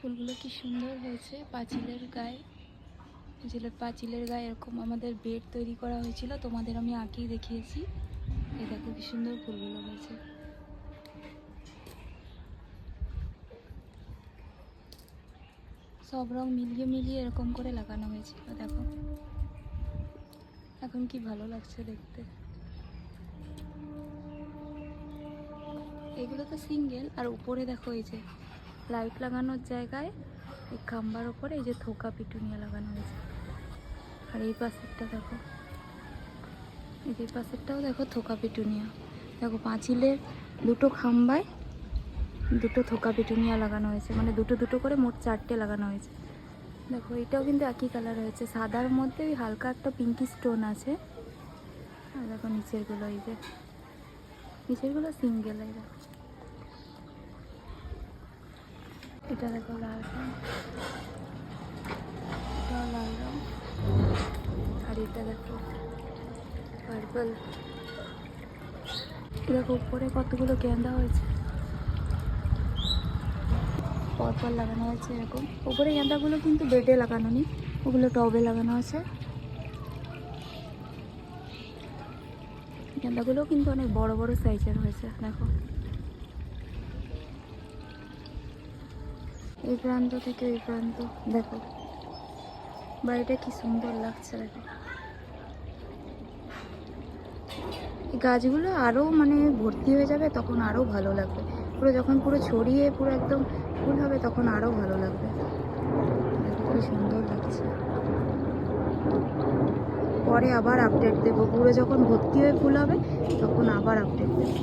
ফুলগুলো কি সুন্দর হয়েছে পাঁচিলের গায়ে। পাঁচিলের গায়ে এরকম আমাদের বেড তৈরি করা হয়েছিল, তোমাদের আমি আঁকিয়ে দেখিয়েছি। এই দেখো কি সুন্দর ফুলগুলো হয়েছে। সব রং মিলিয়ে মিলিয়ে এরকম করে লাগানো হয়েছিল, দেখো এখন কি ভালো লাগছে দেখতে। এগুলো তো সিঙ্গেল, আর উপরে দেখো এই যে লাইট লাগানোর জায়গায় এই খাম্বার ওপরে এই যে থোকা পিটুনিয়া লাগানো হয়েছে। আর এই পাশেরটা দেখো, এই যে পাশেরটাও দেখো থোকা পিটুনিয়া। দেখো পাঁচিলের দুটো খাম্বায় দুটো থোকা পিটুনিয়া লাগানো হয়েছে, মানে দুটো দুটো করে মোট 4টে লাগানো হয়েছে। দেখো এটাও কিন্তু একই কালার হয়েছে, সাদার মধ্যে ওই হালকা একটা পিঙ্কি স্টোন আছে। আর দেখো নিচেরগুলো, এই যে নিচেরগুলো সিঙ্গেল। এই দেখো এটা দেখো লাল রং, এটাও লাল রং। আর এটা দেখো পার্পল। দেখো উপরে কতগুলো গেঁদা হয়েছে, পরপর লাগানো হয়েছে এরকম। উপরে গেঁদাগুলো কিন্তু বেডে লাগানো নেই, ওগুলো টবে লাগানো আছে। গেঁদাগুলো কিন্তু অনেক বড় বড় সাইজের হয়েছে। দেখো এই প্রান্ত থেকে ওই প্রান্ত, দেখো বাড়িটা কি সুন্দর লাগছে। দেখো এই গাছগুলো আরও মানে ভর্তি হয়ে যাবে, তখন আরও ভালো লাগবে। পুরো যখন পুরো ছড়িয়ে পুরো একদম ফুল হবে তখন আরও ভালো লাগবে। দেখো কি সুন্দর লাগছে। পরে আবার আপডেট দেবো, পুরো যখন ভর্তি হয়ে ফুল হবে তখন আবার আপডেট দেবো।